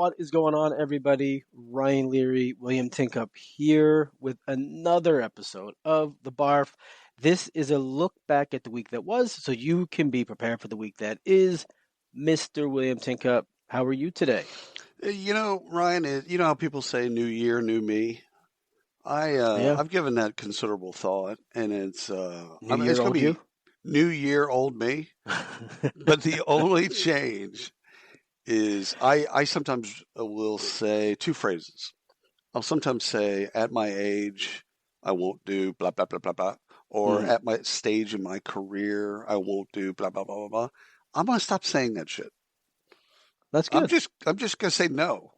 What is going on, everybody? Ryan Leary, William Tinkup here with another episode of The Barf. This is a look back at the week that was, so you can be prepared for the week that is. Mr. William Tinkup, how are you today? Ryan, you know how people say new year, new me? I've given that considerable thought, and it's New year, it's going old to be you? new year, old me. But the only change is I sometimes will say two phrases. I'll sometimes say, at my age, I won't do blah, blah, blah, blah, blah. Or at my stage in my career, I won't do blah, blah, blah, blah, blah. I'm going to stop saying that shit. That's good. I'm just going to say no.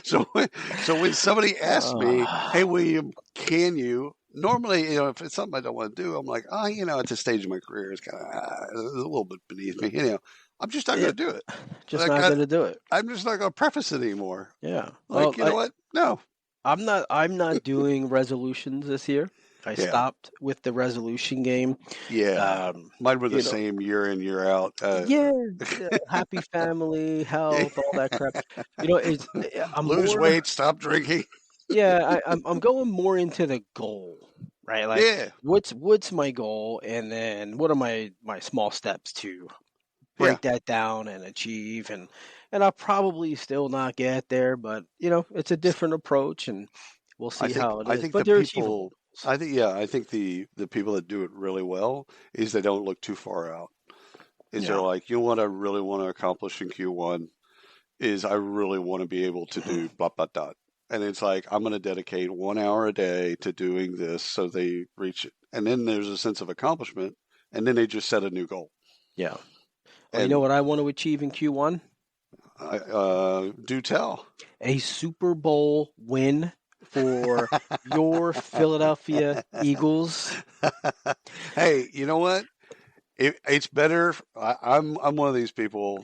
So when somebody asks me, hey, William, can you? Normally, if it's something I don't want to do, I'm like, at this stage of my career, it's kind of a little bit beneath me. I'm just not going to do it. Just not going to do it. I'm just not going to preface it anymore. Yeah. Like, what? No. I'm not doing resolutions this year. I stopped with the resolution game. Yeah. Mine were the same year in, year out. Happy family, health, all that crap. I'm lose weight, stop drinking. Yeah, I'm going more into the goal, right? Like, what's my goal, and then what are my small steps to break that down and achieve, and I'll probably still not get there, but it's a different approach, and we'll see how it is. But they're achievable. I think the people that do it really well is they don't look too far out. They're like, what I really want to accomplish in Q1 is I really want to be able to do blah, blah, blah. And it's like, I'm going to dedicate 1 hour a day to doing this so they reach it. And then there's a sense of accomplishment. And then they just set a new goal. Yeah. Well, you know what I want to achieve in Q1? Do tell. A Super Bowl win for your Philadelphia Eagles. Hey, you know what? It's better. I'm one of these people.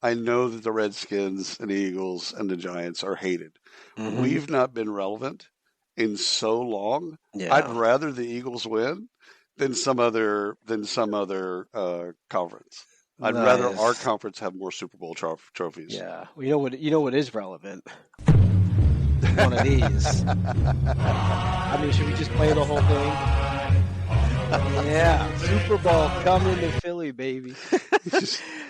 I know that the Redskins and the Eagles and the Giants are hated. Mm-hmm. We've not been relevant in so long. Yeah. I'd rather the Eagles win than some other conference. I'd rather our conference have more Super Bowl trophies. Yeah. Well, you know what is relevant? One of these. I mean, should we just play the whole thing? Yeah, Super Bowl coming to Philly, baby.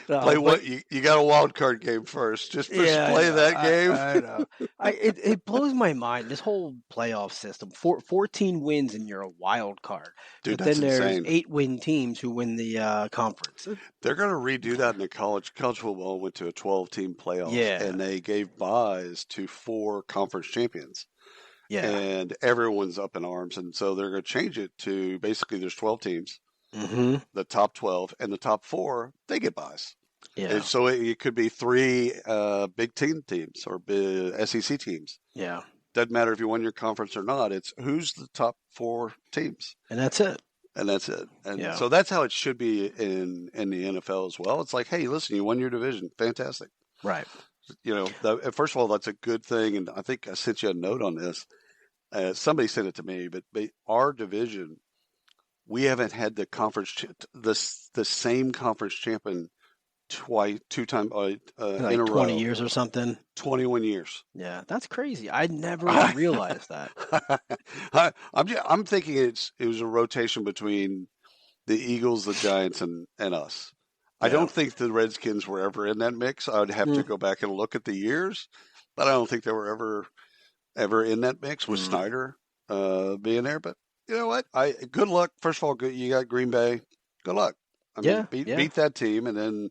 Play what you got a wild card game first. Just play that game. I know. It blows my mind. This whole playoff system. 14 wins and you're a wild card. Dude, but then there's insane. 8-win teams who win the conference. They're going to redo that in the college football. Went to a 12-team playoff, and they gave buys to 4 conference champions. Yeah, and everyone's up in arms, and so they're going to change it to basically there's 12 teams, the top 12, and the top 4 they get buys. Yeah, and so it could be 3 Big Ten teams or SEC teams. Yeah, doesn't matter if you won your conference or not. It's who's the top 4 teams, and that's it. And so that's how it should be in the NFL as well. It's like, hey, listen, you won your division, fantastic, right? First of all, that's a good thing, and I think I sent you a note on this. Somebody sent it to me, but our division, we haven't had the conference the same conference champion two times like in a 20 row. Years or something. 21 years. Yeah, that's crazy. I never realized that. I'm thinking it was a rotation between the Eagles, the Giants, and us. Yeah. I don't think the Redskins were ever in that mix. I would have to go back and look at the years, but I don't think they were ever in that mix with Snyder being there. But you know what? Good luck. First of all, you got Green Bay. Good luck. I mean, beat that team, and then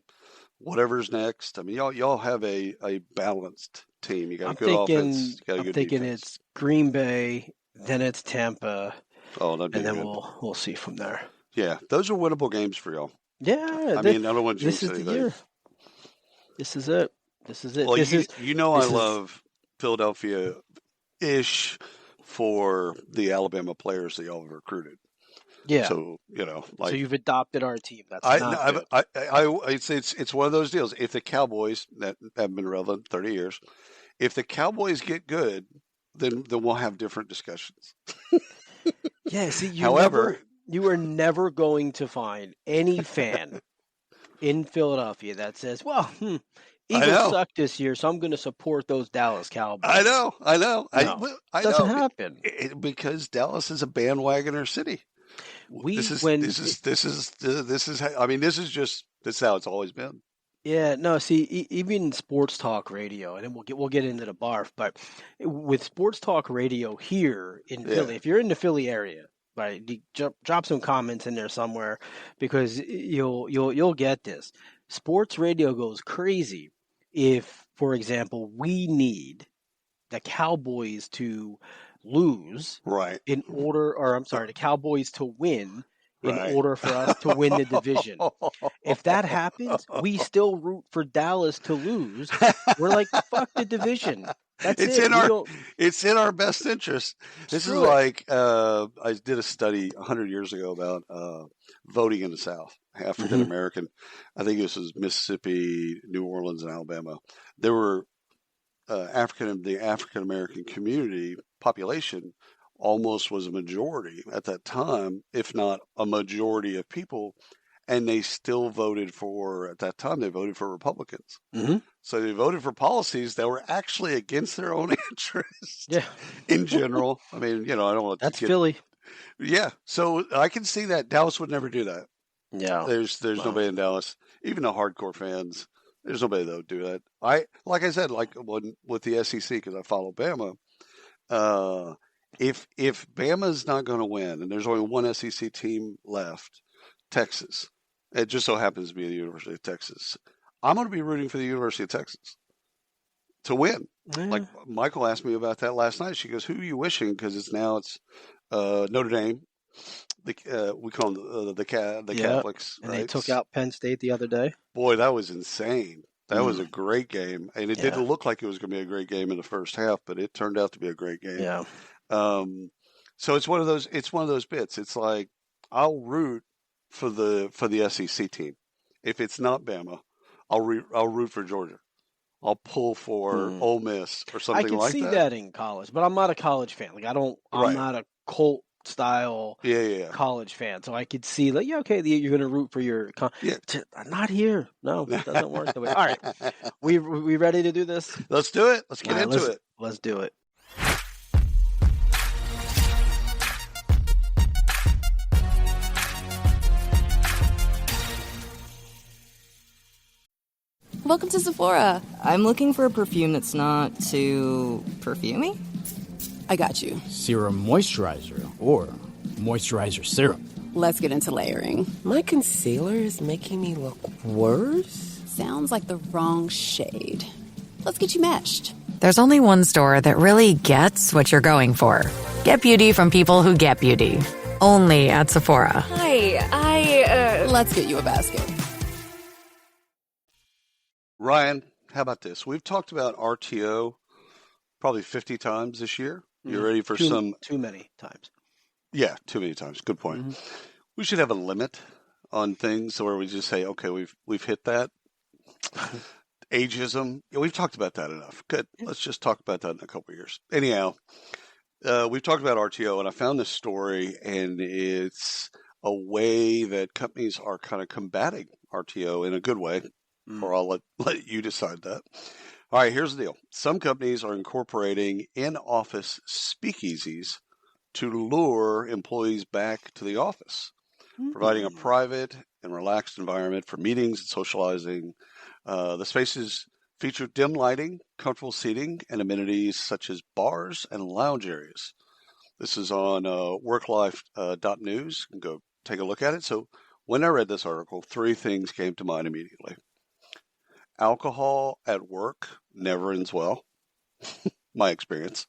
whatever's next. I mean, y'all have a balanced team. You got a good offense. You got a good thinking defense. It's Green Bay, then it's Tampa. Oh, that'd be and then good. we'll see from there. Yeah, those are winnable games for y'all. Yeah, I mean, I don't want to this is the year. This is it. Well, I love Philadelphia-ish for the Alabama players that y'all have recruited. Yeah. So so you've adopted our team. That's it's one of those deals. If the Cowboys that have been relevant 30 years, if the Cowboys get good, then we'll have different discussions. Yeah. See, however. You are never going to find any fan in Philadelphia that says, well, Eagles suck this year, so I'm going to support those Dallas Cowboys. I know. No, I doesn't know. happen. Because Dallas is a bandwagoner city. This is how it's always been. Yeah, no, see, even sports talk radio, and then we'll get into the barf, but with sports talk radio here in Philly, if you're in the Philly area, right, drop some comments in there somewhere, because you'll get this. Sports radio goes crazy if, for example, we need the Cowboys to lose in order, or I'm sorry, the Cowboys to win in order for us to win the division. If that happens, we still root for Dallas to lose. We're like, fuck the division. That's it's in our best interest. This is like I did a study 100 years ago about voting in the South, African American. I think this was Mississippi, New Orleans, and Alabama. There were the African American community population almost was a majority at that time, if not a majority of people, and they still voted for, at that time, they voted for Republicans. So they voted for policies that were actually against their own interest in general. I mean, I don't want to That's Philly. Yeah. So I can see that. Dallas would never do that. Yeah. There's nobody in Dallas, even the hardcore fans. There's nobody that would do that. Like I said, with the SEC, because I follow Bama, if Bama's not going to win, and there's only one SEC team left, Texas, it just so happens to be the University of Texas, I'm going to be rooting for the University of Texas to win. Like Michael asked me about that last night. She goes, "Who are you wishing?" Because it's Notre Dame. We call them the Catholics. And right? they took out Penn State the other day. Boy, that was insane. That was a great game, and it didn't look like it was going to be a great game in the first half, but it turned out to be a great game. Yeah. So it's one of those. It's one of those bits. It's like I'll root for the SEC team. If it's not Bama, I'll root for Georgia. I'll pull for Ole Miss or something like that. I can see that in college, but I'm not a college fan. Like I'm not a cult style college fan. So I could see like, okay, you're going to root for your not here. No, it doesn't work the way. All right. We ready to do this? Let's do it. Let's get into it. Let's do it. Welcome to Sephora. I'm looking for a perfume that's not too perfumey. I got you. Serum moisturizer or moisturizer serum. Let's get into layering. My concealer is making me look worse. Sounds like the wrong shade. Let's get you matched. There's only one store that really gets what you're going for. Get beauty from people who get beauty. Only at Sephora. Hi, Let's get you a basket. Ryan, how about this? We've talked about RTO probably 50 times this year. You ready for too many times? Yeah, too many times. Good point. We should have a limit on things where we just say, okay, we've hit that. Ageism. Yeah, we've talked about that enough. Good. Let's just talk about that in a couple of years. Anyhow, we've talked about RTO, and I found this story, and it's a way that companies are kind of combating RTO in a good way. Or I'll let you decide that. All right, here's the deal. Some companies are incorporating in-office speakeasies to lure employees back to the office, providing a private and relaxed environment for meetings and socializing. The spaces feature dim lighting, comfortable seating, and amenities such as bars and lounge areas. This is on worklife.news. You can go take a look at it. So when I read this article, 3 things came to mind immediately. Alcohol at work never ends well, my experience.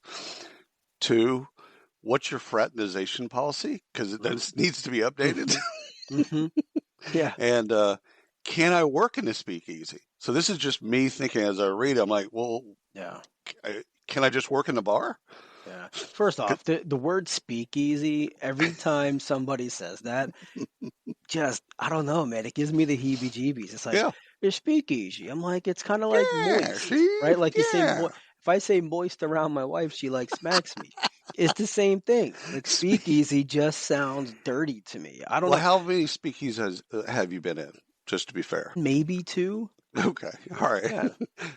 2, what's your fraternization policy? Because it needs to be updated. Yeah. And can I work in a speakeasy? So this is just me thinking as I read, I'm like, well, can I just work in the bar? Yeah. First off, the word speakeasy, every time somebody says that, I don't know, man. It gives me the heebie-jeebies. It's like, it's speakeasy. I'm like, it's kind of like moist, right? Like you say, if I say moist around my wife, she like smacks me. It's the same thing. Like speakeasy just sounds dirty to me. I don't know. How many speakeasies have you been in? just to be fair. Maybe 2. Okay. All right. Yeah.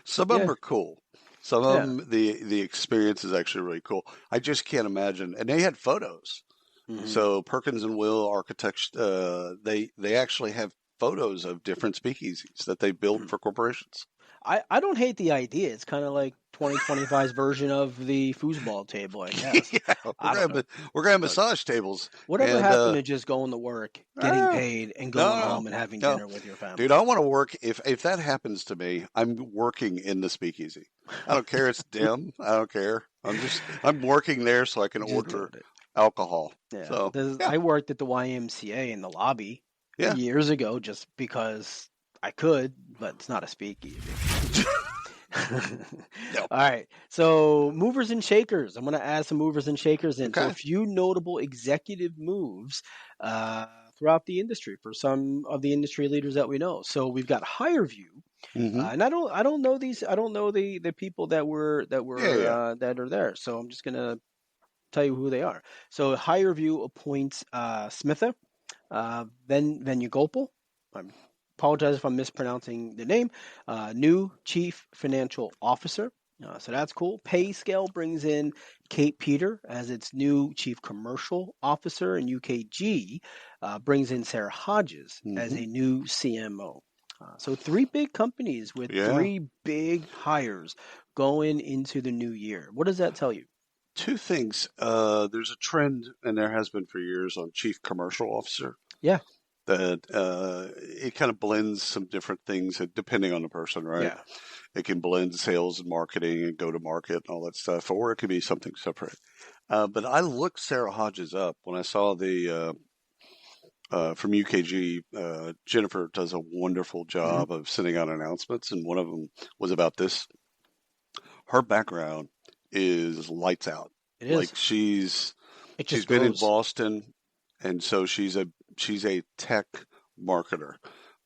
Some of them are cool. Some of them, the experience is actually really cool. I just can't imagine. And they had photos. Mm-hmm. So Perkins and Will Architects, they actually have photos of different speakeasies that they build for corporations. I don't hate the idea. It's kind of like 2025's version of the foosball table, I guess. Yeah, we're going to have massage tables. Whatever happened to just going to work, getting paid, and going home and having dinner with your family? Dude, I want to work. If that happens to me, I'm working in the speakeasy. I don't care. It's dim. I don't care. I'm working there so I can order alcohol. Yeah. So I worked at the YMCA in the lobby years ago just because I could, but it's not a speakeasy. All right. So movers and shakers. I'm going to add some movers and shakers in. Okay. So a few notable executive moves throughout the industry for some of the industry leaders that we know. So we've got HireVue. Mm-hmm. And I don't know these. I don't know the people that are there. So I'm just going to tell you who they are. So HireVue appoints Smitha Venugopal. I'm apologize if I'm mispronouncing the name. New Chief Financial Officer. So that's cool. PayScale brings in Kate Peter as its new Chief Commercial Officer, and UKG brings in Sarah Hodges as a new CMO. So 3 big companies with 3 big hires going into the new year. What does that tell you? 2 things. There's a trend, and there has been for years, on Chief Commercial Officer. Yeah. That it kind of blends some different things depending on the person, right? Yeah. It can blend sales and marketing and go to market and all that stuff, or it could be something separate. But I looked Sarah Hodges up when I saw the from UKG. Jennifer does a wonderful job of sending out announcements, and one of them was about this. Her background is lights out. It is. Like she's been in Boston, and so she's a tech marketer.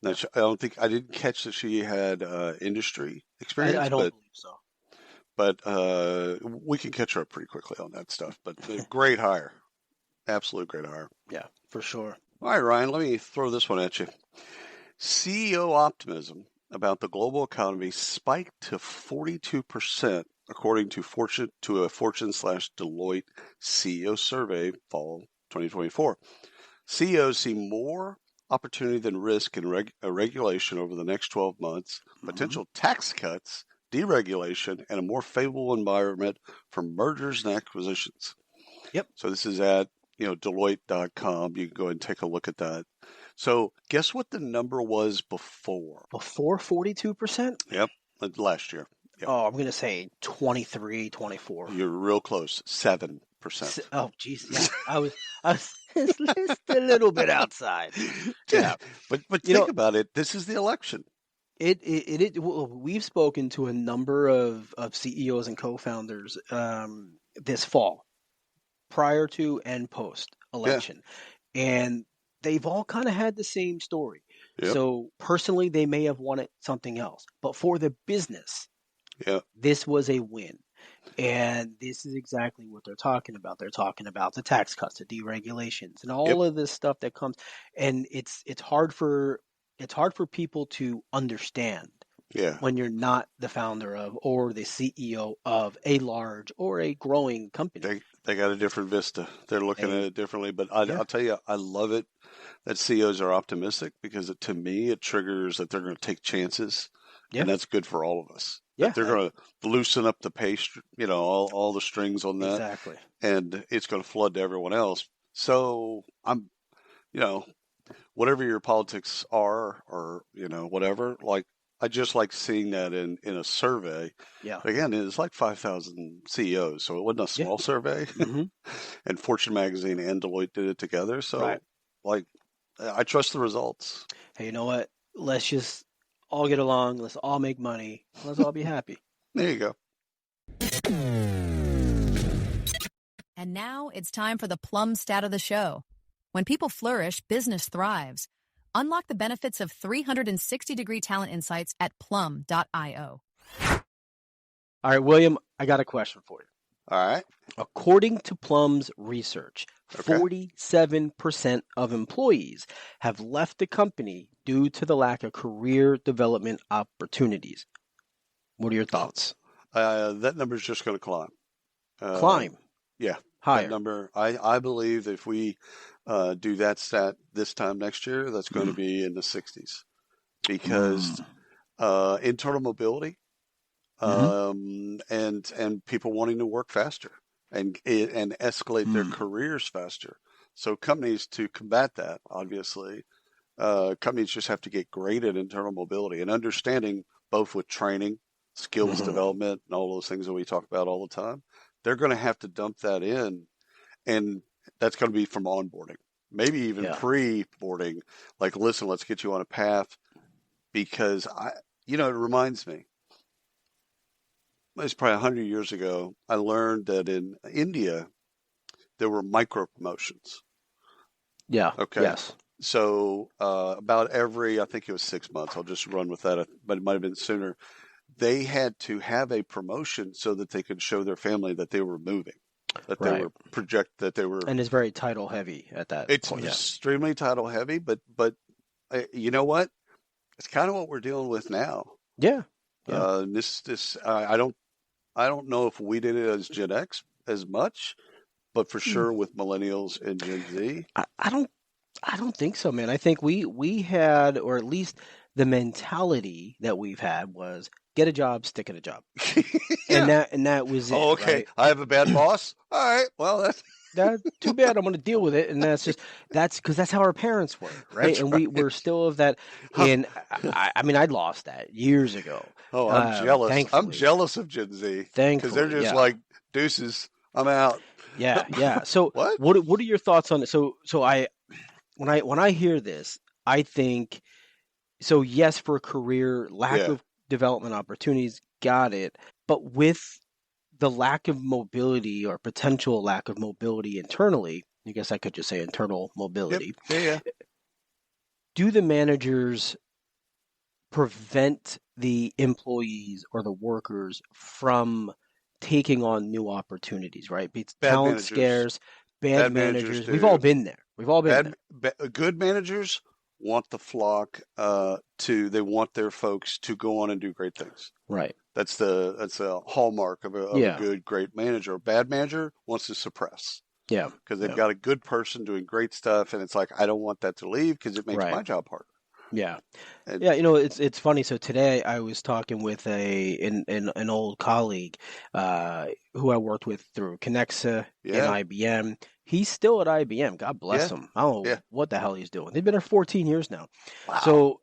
Now, I didn't catch that she had industry experience. I don't believe so. But we can catch her up pretty quickly on that stuff. But great hire. Absolute great hire. Yeah, for sure. All right, Ryan, let me throw this one at you. CEO optimism about the global economy spiked to 42%, according to a Fortune/Deloitte CEO survey, fall 2024. CEOs see more opportunity than risk in regulation over the next 12 months, potential tax cuts, deregulation, and a more favorable environment for mergers and acquisitions. Yep. So this is at Deloitte.com. You can go and take a look at that. So guess what the number was before? Before 42%? Yep. Last year. Yep. Oh, I'm going to say 23, 24. You're real close. 7%. Oh, geez. Yeah. I was just a little bit outside. Yeah. But think about it. This is the election. We've spoken to a number of CEOs and co-founders this fall, prior to and post election, and they've all kind of had the same story. Yep. So personally, they may have wanted something else, but for the business, this was a win. And this is exactly what they're talking about. They're talking about the tax cuts, the deregulations, and all of this stuff that comes. And it's hard for people to understand when you're not the founder of or the CEO of a large or a growing company. They got a different vista. They're looking at it differently. But I'll tell you, I love it that CEOs are optimistic, because to me it triggers that they're going to take chances, and that's good for all of us. Yeah, they're going to loosen up the pace, all the strings on that. Exactly. And it's going to flood to everyone else. So I'm, whatever your politics are, or, whatever, like, I just like seeing that in a survey. Yeah. Again, it's like 5,000 CEOs, so it wasn't a small survey. Mm-hmm. And Fortune Magazine and Deloitte did it together. So, I trust the results. Hey, you know what? Let's just all get along. Let's all make money. Let's all be happy. There you go. And now it's time for the Plum Stat of the Show. When people flourish, business thrives. Unlock the benefits of 360-degree talent insights at plum.io. All right, William, I got a question for you. All right. According to Plum's research, 47% of employees have left the company due to the lack of career development opportunities. What are your thoughts? That number is just going to climb. Climb. Yeah. Higher. That number, I believe if we do that stat this time next year, that's going to be in the 60s because internal mobility and people wanting to work faster and escalate their careers faster. So companies, to combat that, obviously, companies just have to get great at internal mobility and understanding, both with training, skills development, and all those things that we talk about all the time. They're going to have to dump that in, and that's going to be from onboarding, maybe even pre-boarding. Like, listen, let's get you on a path, because it reminds me. It was probably 100 years ago. I learned that in India there were micro promotions. Yeah. Okay. Yes. So about every, I think it was 6 months. I'll just run with that, but it might have been sooner. They had to have a promotion so that they could show their family that they were moving, that they were that they were. And it's very title heavy at that point. It's extremely title heavy, but you know what? It's kind of what we're dealing with now. Yeah. I don't know if we did it as Gen X as much, but for sure with millennials and Gen Z. I don't think so, man. I think we had, or at least the mentality that we've had was get a job, stick at a job. and that was it. Oh, okay. Right? I have a bad boss. All right. Well, that's too bad. I'm going to deal with it. And that's because that's how our parents were, right? That's and we're still of that. And I mean, I lost that years ago. Oh, I'm jealous. Thankfully. I'm jealous of Gen Z. Thankfully, because they're just like, deuces, I'm out. Yeah. So what are your thoughts on it? So when I hear this, I think, so yes, for career, lack of development opportunities, got it. But with the lack of mobility or potential lack of mobility internally, I guess I could just say internal mobility. Yep. Yeah. Do the managers prevent the employees or the workers from taking on new opportunities, right? Talent scares, bad managers. We've all been there. We've all been there. Good managers want the flock they want their folks to go on and do great things. Right. That's a hallmark of a good, great manager. A bad manager wants to suppress. Yeah. Because they've got a good person doing great stuff, and it's like, I don't want that to leave because it makes my job harder. Yeah. It's funny. So today I was talking with an old colleague who I worked with through Connexa and IBM. He's still at IBM. God bless him. I don't know what the hell he's doing. They've been there 14 years now. Wow. So,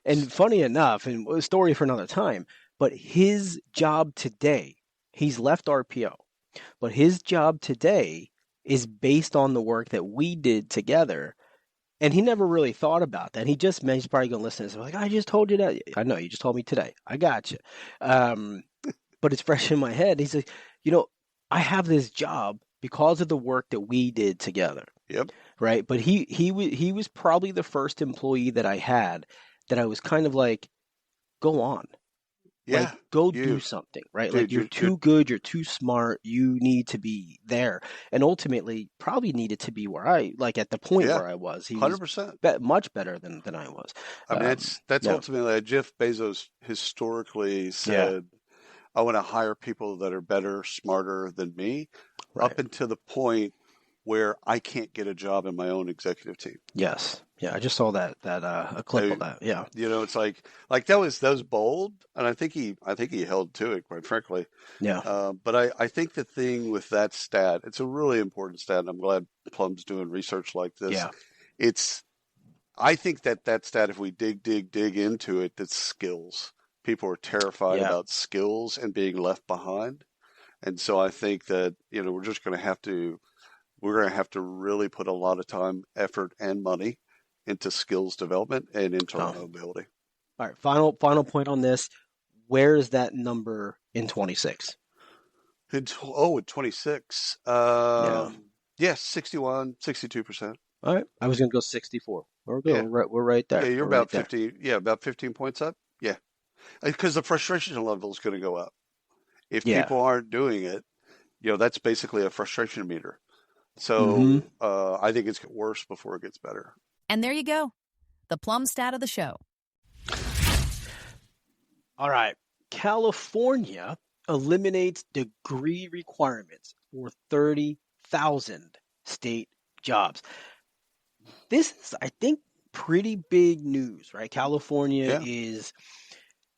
and funny enough, and a story for another time, but his job today, he's left RPO, but his job today is based on the work that we did together. And he never really thought about that. He just he's probably going to listen to this. Like, I just told you that. I know, you just told me today. I got you. But it's fresh in my head. He's like, I have this job because of the work that we did together. Yep. Right. But he was probably the first employee that I had that I was kind of like, go on. Yeah. Like, go do something, right? Dude, like, you're too good, you're too smart, you need to be there. And ultimately, probably needed to be where at the point where I was. He 100%. was much better than I was. I mean, that's ultimately, Jeff Bezos historically said, I want to hire people that are better, smarter than me, up until the point where I can't get a job in my own executive team. Yes. Yeah, I just saw that a clip of that. Yeah. It's like that was bold, and I think he held to it, quite frankly. Yeah. But I think the thing with that stat, it's a really important stat, and I'm glad Plum's doing research like this. Yeah. I think that stat, if we dig into it, that's skills. People are terrified about skills and being left behind. And so I think that, we're going to have to really put a lot of time, effort, and money into skills development and internal mobility. All right. Final point on this. Where is that number in 26? In 26. Yes, 61, 62%. All right. I was going to go 64. We're good. Yeah. We're right there. Yeah, you're about 50. Yeah, about 15 points up. Yeah. Because the frustration level is going to go up. If people aren't doing it, that's basically a frustration meter. So I think it's worse before it gets better. And there you go. The plum stat of the show. All right. California eliminates degree requirements for 30,000 state jobs. This is, I think, pretty big news, right? California is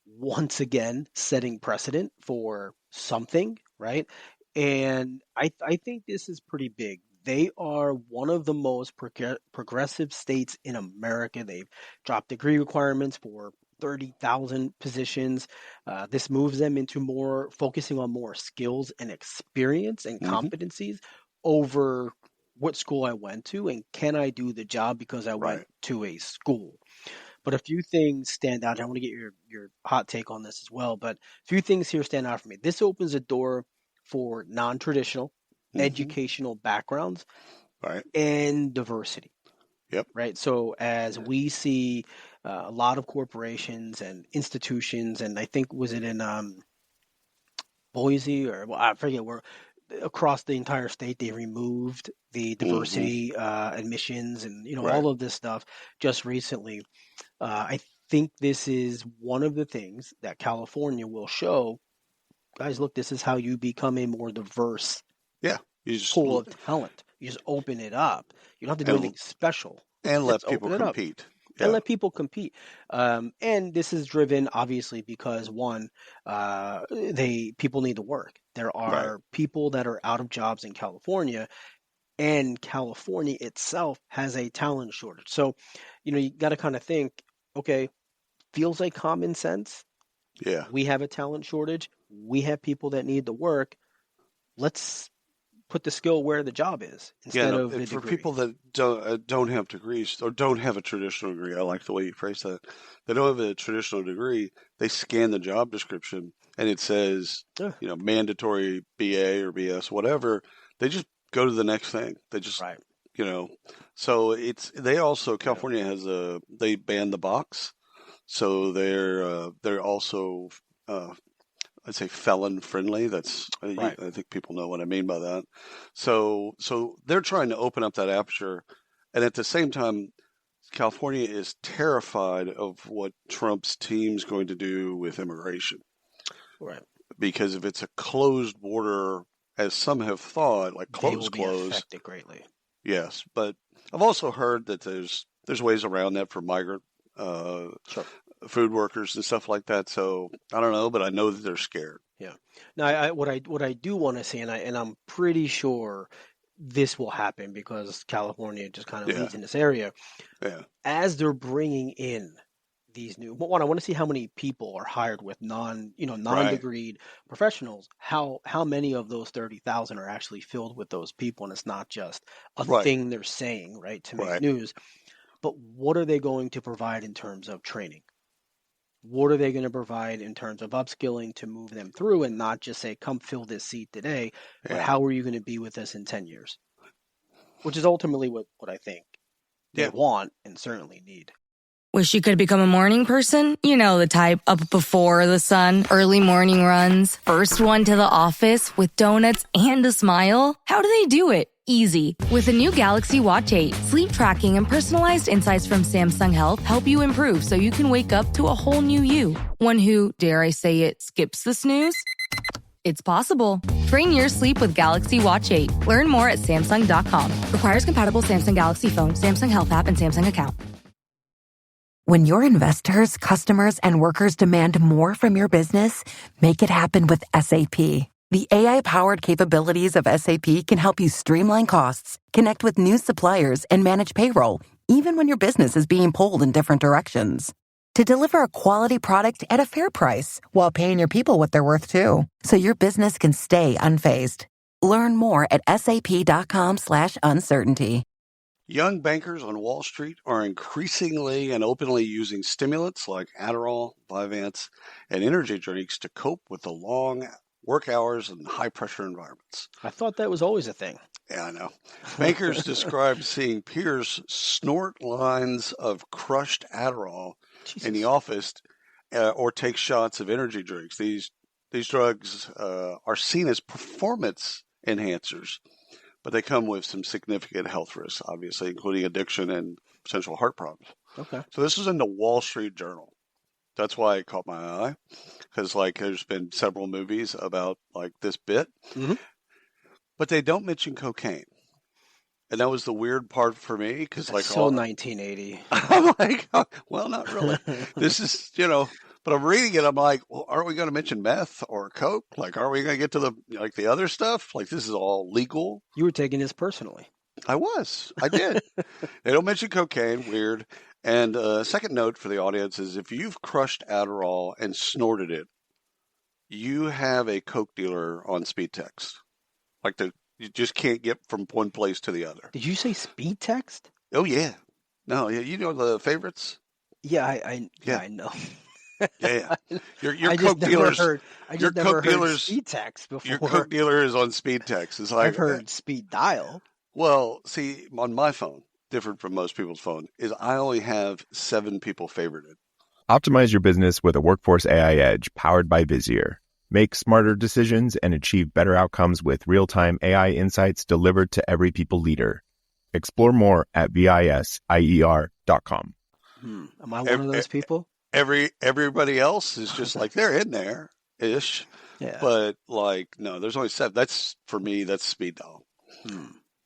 once again setting precedent for something, right? And I think this is pretty big. They are one of the most progressive states in America. They've dropped degree requirements for 30,000 positions. This moves them into more focusing on more skills and experience and competencies over what school I went to and can I do the job because I went to a school. But a few things stand out. I want to get your hot take on this as well. But a few things here stand out for me. This opens a door for non-traditional educational backgrounds and diversity. Yep. Right. So as we see a lot of corporations and institutions, and I think was it in Boise or I forget where, across the entire state they removed the diversity admissions and all of this stuff just recently. I think this is one of the things that California will show. Guys, look, this is how you become a more diverse pool of talent. You just open it up. You don't have to do anything special. And let people compete. And let people compete. And this is driven, obviously, because, one, people need to work. There are people that are out of jobs in California, and California itself has a talent shortage. So, you got to kind of think, okay, feels like common sense. Yeah. We have a talent shortage. We have people that need to work. Let's put the skill where the job is instead of the for degree. people that don't have degrees or don't have a traditional degree. I like the way you phrase that. They don't have a traditional degree. They scan the job description and it says, mandatory BA or BS, whatever. They just go to the next thing. They just, so California has they banned the box. So they're also, I'd say felon friendly. That's I think people know what I mean by that. So they're trying to open up that aperture, and at the same time, California is terrified of what Trump's team's going to do with immigration. Right. Because if it's a closed border, as some have thought, like they will be affected greatly. Yes, but I've also heard that there's ways around that for migrant food workers and stuff like that. So I don't know, but I know that they're scared. Yeah. Now, what I do want to see, and I'm pretty sure this will happen because California just kind of leads in this area. Yeah. As they're bringing in these new, one, I want to see how many people are hired with non-degreed professionals. How many of those 30,000 are actually filled with those people, and it's not just a thing they're saying, right, to make news. But what are they going to provide in terms of training? What are they going to provide in terms of upskilling to move them through and not just say, come fill this seat today, but how are you going to be with us in 10 years? Which is ultimately what I think they want and certainly need. Wish you could become a morning person? You know the type, up before the sun, early morning runs, first one to the office with donuts and a smile. How do they do it? Easy. With the new Galaxy Watch 8, sleep tracking and personalized insights from Samsung Health help you improve so you can wake up to a whole new you. One who, dare I say it, skips the snooze? It's possible. Train your sleep with Galaxy Watch 8. Learn more at Samsung.com. Requires compatible Samsung Galaxy phone, Samsung Health app, and Samsung account. When your investors, customers, and workers demand more from your business, make it happen with SAP. The AI-powered capabilities of SAP can help you streamline costs, connect with new suppliers, and manage payroll, even when your business is being pulled in different directions. To deliver a quality product at a fair price while paying your people what they're worth too, so your business can stay unfazed. Learn more at sap.com/uncertainty. Young bankers on Wall Street are increasingly and openly using stimulants like Adderall, Vyvanse, and energy drinks to cope with the long work hours and high-pressure environments. I thought that was always a thing. Yeah, I know. Bankers describe seeing peers snort lines of crushed Adderall in the office or take shots of energy drinks. These drugs are seen as performance enhancers, but they come with some significant health risks, obviously, including addiction and potential heart problems. Okay. So this is in the Wall Street Journal. That's why it caught my eye, because there's been several movies about this bit, but they don't mention cocaine. And that was the weird part for me, because so 1980. I'm like, oh, well, not really. This is, but I'm reading it. I'm like, well, aren't we going to mention meth or coke? Are we going to get to the other stuff? This is all legal. You were taking this personally. I did. They don't mention cocaine. Weird. And second note for the audience is, if you've crushed Adderall and snorted it, you have a coke dealer on speed text. You just can't get from one place to the other. Did you say speed text? Oh, yeah. No, yeah, you know the favorites? Yeah, I know. Yeah. Your coke dealers. Your coke dealers speed text before. Your coke dealer is on speed text. It's I've heard speed dial. Well, see, on my phone, different from most people's phone, is I only have 7 people favorited. Optimize your business with a Workforce AI Edge powered by Vizier. Make smarter decisions and achieve better outcomes with real-time AI insights delivered to every people leader. Explore more at VISIER.com. Am I one of those people? Everybody else is just they're in there-ish. Yeah. But no, there's only 7. That's, for me, that's speed dial.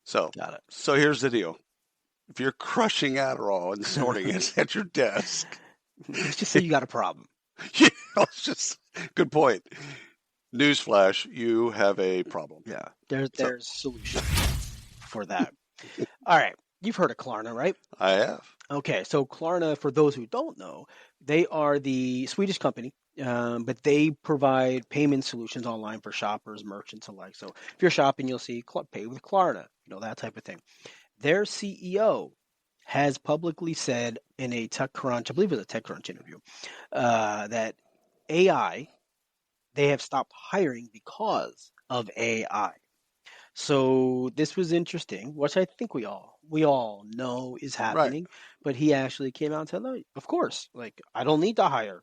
So, got it. So here's the deal. If you're crushing Adderall and snorting it at your desk. Let's just say you got a problem. Yeah, good point. Newsflash, you have a problem. Yeah, there's a solution for that. All right, you've heard of Klarna, right? I have. Okay, so Klarna, for those who don't know, they are the Swedish company, but they provide payment solutions online for shoppers, merchants alike. So if you're shopping, you'll see pay with Klarna, that type of thing. Their CEO has publicly said in a TechCrunch, I believe it was a TechCrunch interview, that AI, they have stopped hiring because of AI. So this was interesting, which I think we all know is happening. Right. But he actually came out and said, no, of course, I don't need to hire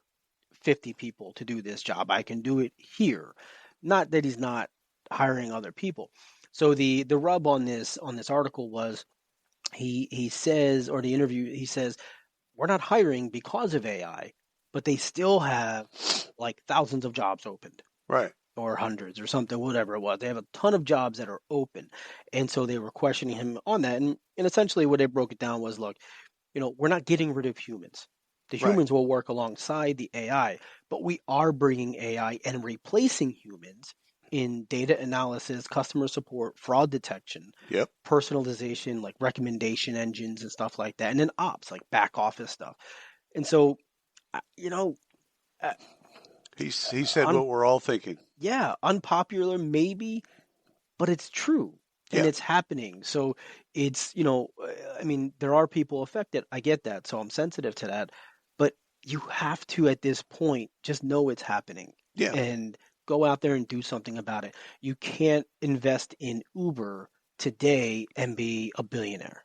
50 people to do this job. I can do it here. Not that he's not hiring other people. So the rub on this article was, he says, or the interview, he says, we're not hiring because of AI, but they still have thousands of jobs opened. Right. Or hundreds or something, whatever it was. They have a ton of jobs that are open. And so they were questioning him on that. And essentially what they broke it down was, look, we're not getting rid of humans. The humans will work alongside the AI, but we are bringing AI and replacing humans in data analysis, customer support, fraud detection, personalization, recommendation engines and stuff like that, and then ops, back office stuff. And so, he said what we're all thinking. Yeah, unpopular maybe, but it's true and it's happening. So it's, there are people affected. I get that, so I'm sensitive to that. But you have to, at this point, just know it's happening. Yeah. And go out there and do something about it. You can't invest in Uber today and be a billionaire.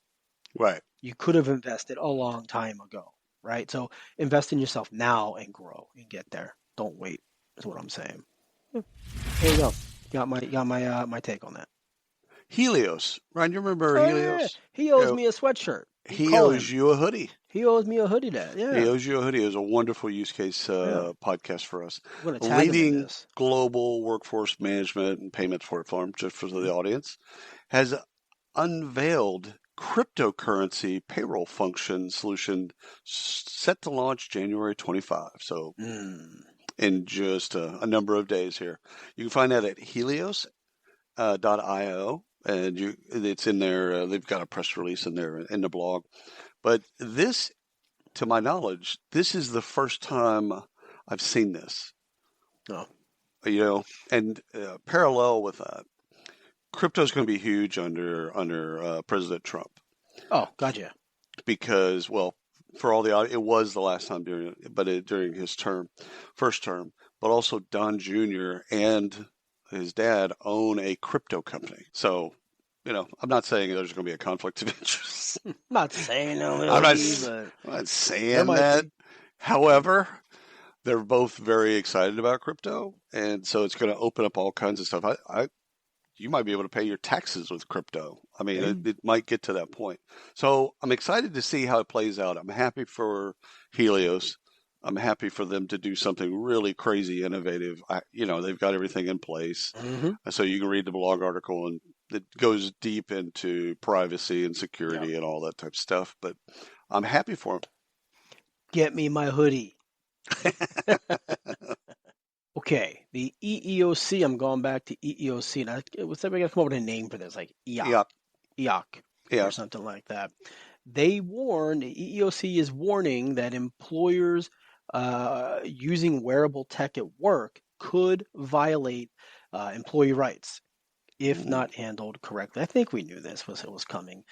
Right. You could have invested a long time ago, right? So invest in yourself now and grow and get there. Don't wait, is what I'm saying. There you go. Got my take on that. Helios. Ryan, you remember Helios? Yeah. He owes me a sweatshirt. He owes you a hoodie. He owes me a hoodie. He owes you a hoodie. Is a wonderful use case podcast for us. Leading global workforce management and payments platform, just for the audience, has unveiled cryptocurrency payroll function solution set to launch January 25. So in just a number of days here. You can find that at helios.io. And it's in there. They've got a press release in there in the blog. But this, to my knowledge, this is the first time I've seen this. Oh. And parallel with that, crypto is going to be huge under President Trump. Oh, gotcha. Because, for all the audience, it was the last time during his first term, but also Don Jr. and his dad own a crypto company. So, I'm not saying there's going to be a conflict of interest. I'm not saying I'm not saying that. However, they're both very excited about crypto, and so it's going to open up all kinds of stuff. you might be able to pay your taxes with crypto. I mean, it might get to that point. So I'm excited to see how it plays out. I'm happy for Helios. I'm happy for them to do something really crazy, innovative. They've got everything in place. So you can read the blog article, and it goes deep into privacy and security and all that type of stuff. But I'm happy for them. Get me my hoodie. Okay, the EEOC. I'm going back to EEOC. Now, what's everybody got to come up with a name for this? Like EOC, or something like that. They warn, the EEOC is warning that employers using wearable tech at work could violate employee rights if not handled correctly. I think we knew this was coming.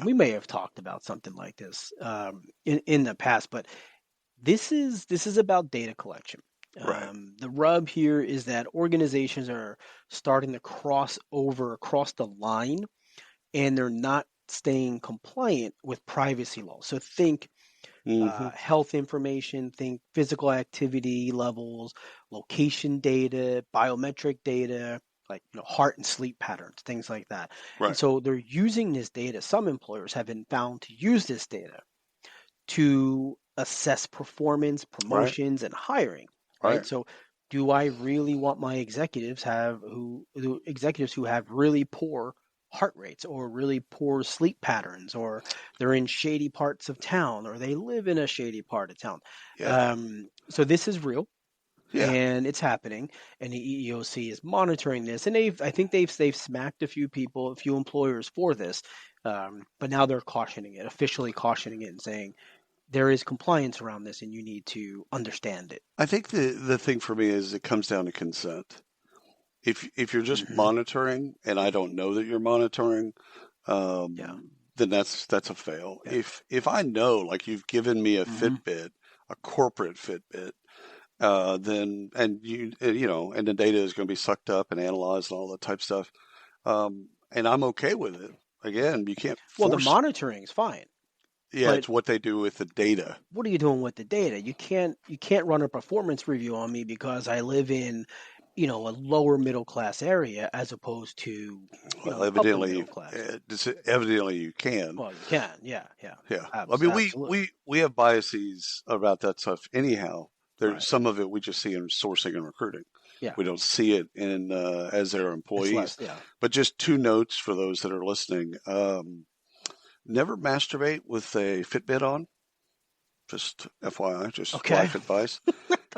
We may have talked about something like this in the past, but this is about data collection. The rub here is that organizations are starting to cross the line, and they're not staying compliant with privacy laws. So think health information, think physical activity levels, location data, biometric data, like heart and sleep patterns, things like that. And so they're using this data. Some employers have been found to use this data to assess performance, promotions, and hiring. Right. So do I really want my executives who have really poor heart rates or really poor sleep patterns, or they're in shady parts of town, or they live in a shady part of town? So this is real. And it's happening, and the EEOC is monitoring this, and I think they've smacked a few employers for this, but now they're officially cautioning it, and saying there is compliance around this, and you need to understand it. I think the thing for me is it comes down to consent. If you're just monitoring, and I don't know that you're monitoring, then that's a fail. If I know, like you've given me a Fitbit, a corporate Fitbit, then and the data is going to be sucked up and analyzed and all that type of stuff, and I'm okay with it. Again, you can't. Well, the monitoring is fine. Yeah, it's what they do with the data. What are you doing with the data? You can't run a performance review on me because I live in, a lower middle class area as opposed to evidently you can. Well, you can, yeah. I mean, we have biases about that stuff anyhow. There's some of it we just see in sourcing and recruiting. Yeah, we don't see it in as their employees. But just 2 notes for those that are listening. Never masturbate with a Fitbit on. Just FYI, just life advice.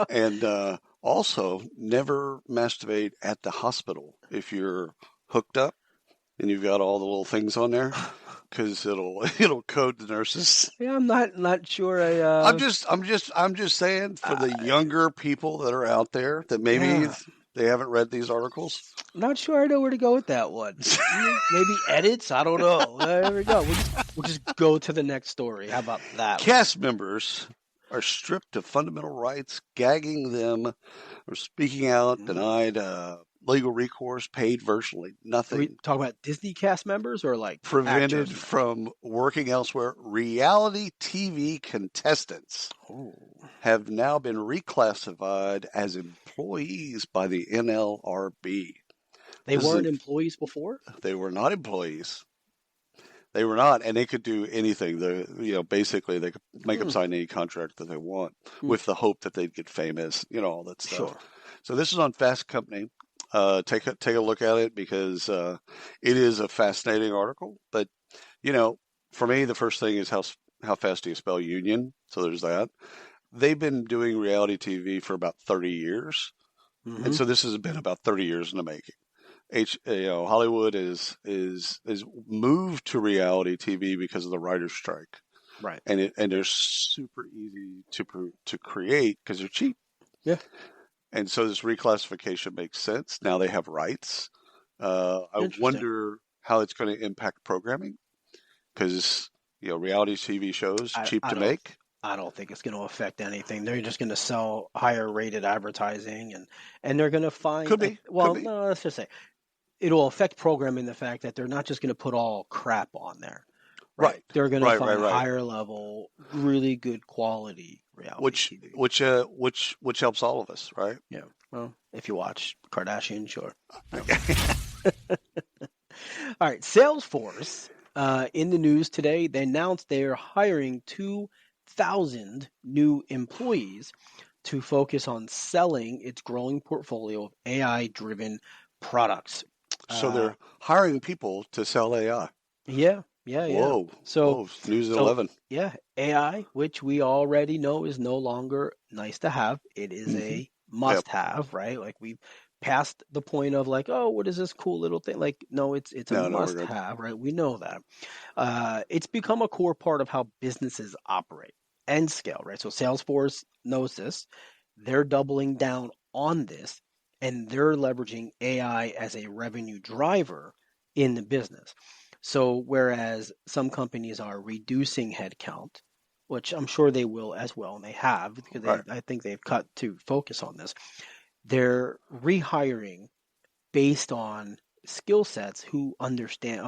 And also, never masturbate at the hospital if you're hooked up and you've got all the little things on there, because it'll code the nurses. Yeah, I'm not sure. I'm just saying, for the younger people that are out there that maybe they haven't read these articles. I'm not sure I know where to go with that one. Maybe edits? I don't know. There we go. We'll just go to the next story. How about that? Cast members are stripped of fundamental rights, gagging them, or speaking out, denied legal recourse, paid virtually nothing. Are we talking about Disney cast members or like prevented actors? From working elsewhere? Reality TV contestants have now been reclassified as employees by the NLRB. They weren't employees before? They were not employees. They were not, and they could do anything. Basically, they could make them sign any contract that they want with the hope that they'd get famous, all that stuff. Sure. So this is on Fast Company. Take a look at it, because it is a fascinating article. But for me, the first thing is how fast do you spell union? So there's that. They've been doing reality TV for about 30 years, and so this has been about 30 years in the making. Hollywood is moved to reality TV because of the writer's strike, right? And they're super easy to create because they're cheap. Yeah. And so this reclassification makes sense. Now they have rights. I wonder how it's going to impact programming, because reality TV shows cheap to make. I don't think it's going to affect anything. They're just going to sell higher rated advertising, and they're going to find. Could be. No, let's just say it'll affect programming, the fact that they're not just going to put all crap on there. Right. They're going to find higher level, really good quality reality TV. Which helps all of us, right? Yeah. Well, if you watch Kardashian, sure. All right, Salesforce in the news today, they announced they're hiring 2,000 new employees to focus on selling its growing portfolio of AI-driven products. So they're hiring people to sell AI. Yeah. Whoa. So news at 11. Yeah, AI, which we already know is no longer nice to have. It is a must-have, right? Like we've passed the point of like, oh, what is this cool little thing? Like, no, it's a must-have, right? We know that. It's become a core part of how businesses operate and scale, right? So Salesforce knows this. They're doubling down on this, and they're leveraging AI as a revenue driver in the business. So whereas some companies are reducing headcount, which I'm sure they will as well, and they have, because I think they've cut to focus on this, they're rehiring based on skill sets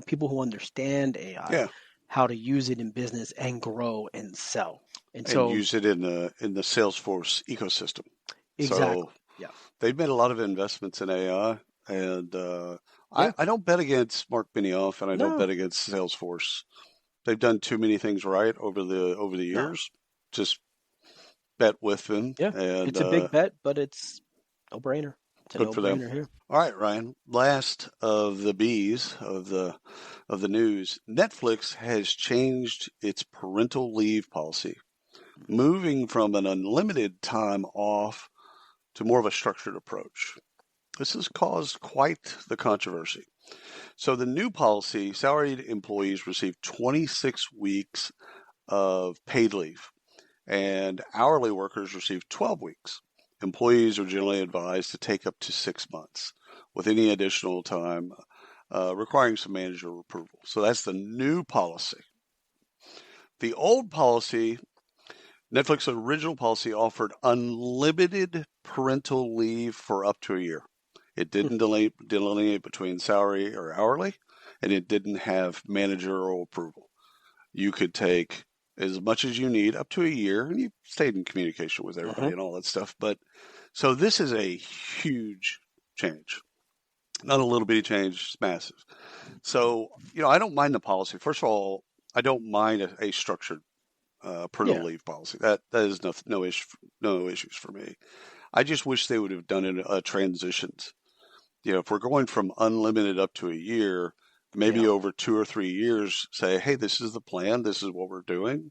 people who understand AI, how to use it in business and grow and sell. And use it in the Salesforce ecosystem. Exactly. So they've made a lot of investments in AI, and I don't bet against Mark Benioff, and I don't bet against Salesforce. They've done too many things right over the years. Just bet with them. Yeah, and it's a big bet, but it's no-brainer. It's a good for them. Here. All right, Ryan. Last of the B's of the news. Netflix has changed its parental leave policy, moving from an unlimited time off to more of a structured approach. This has caused quite the controversy. So the new policy, salaried employees receive 26 weeks of paid leave, and hourly workers receive 12 weeks. Employees are generally advised to take up to 6 months, with any additional time requiring some manager approval. So that's the new policy. The old policy, Netflix's original policy, offered unlimited parental leave for up to a year. It didn't delineate between salary or hourly, and it didn't have managerial approval. You could take as much as you need up to a year, and you stayed in communication with everybody and all that stuff. But so this is a huge change, not a little bitty change, it's massive. So, I don't mind the policy. First of all, I don't mind a structured parental leave policy. That is no issues for me. I just wish they would have done it transitions. If we're going from unlimited up to a year, maybe over 2 or 3 years, say, hey, this is the plan. This is what we're doing.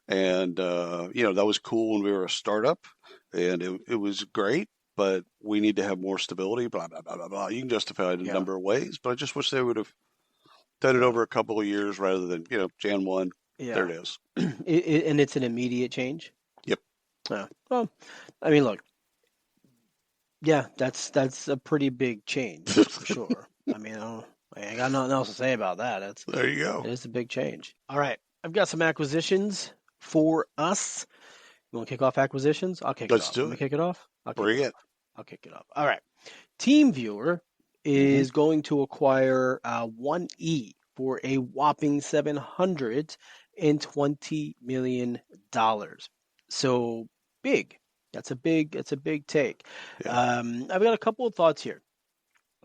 And, that was cool when we were a startup, and it was great, but we need to have more stability, blah, blah, blah, blah, blah. You can justify it in a number of ways, but I just wish they would have done it over a couple of years rather than, Jan 1, there it is. And it's an immediate change? Yep. Well, I mean, look, that's a pretty big change for sure. I mean, I got nothing else to say about that. There you go. It is a big change. All right. I've got some acquisitions for us. You want to kick off acquisitions? I'll kick it off. Let's do it. Let me kick it off? Bring it. I'll kick it off. All right. TeamViewer is going to acquire 1E for a whopping $720 million. So big. That's a big take. Yeah. I've got a couple of thoughts here.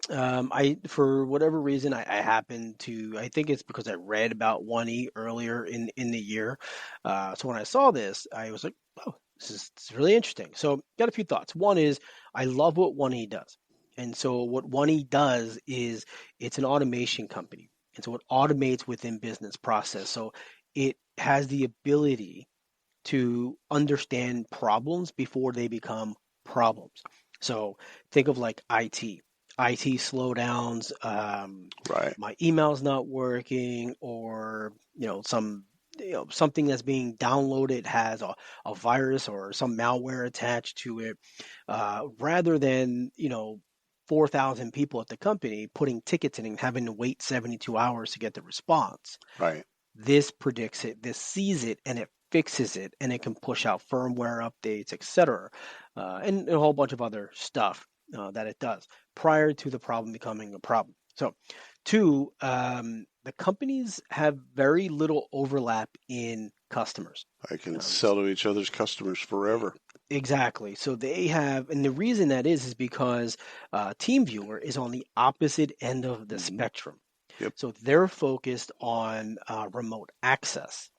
For whatever reason, I think it's because I read about 1E earlier in the year. So when I saw this, I was like, oh, this is really interesting. So got a few thoughts. One is I love what 1E does. And so what 1E does is it's an automation company. And so it automates within business process. So it has the ability to understand problems before they become problems. So think of like IT slowdowns, my email's not working, or something that's being downloaded has a virus or some malware attached to it, rather than 4,000 people at the company putting tickets in and having to wait 72 hours to get the response. Right. This predicts it, this sees it, and it fixes it, and it can push out firmware updates, etc., and a whole bunch of other stuff that it does prior to the problem becoming a problem. So, two, the companies have very little overlap in customers. I can sell to each other's customers forever. Exactly. So they have, and the reason that is because TeamViewer is on the opposite end of the spectrum. Yep. So they're focused on remote access.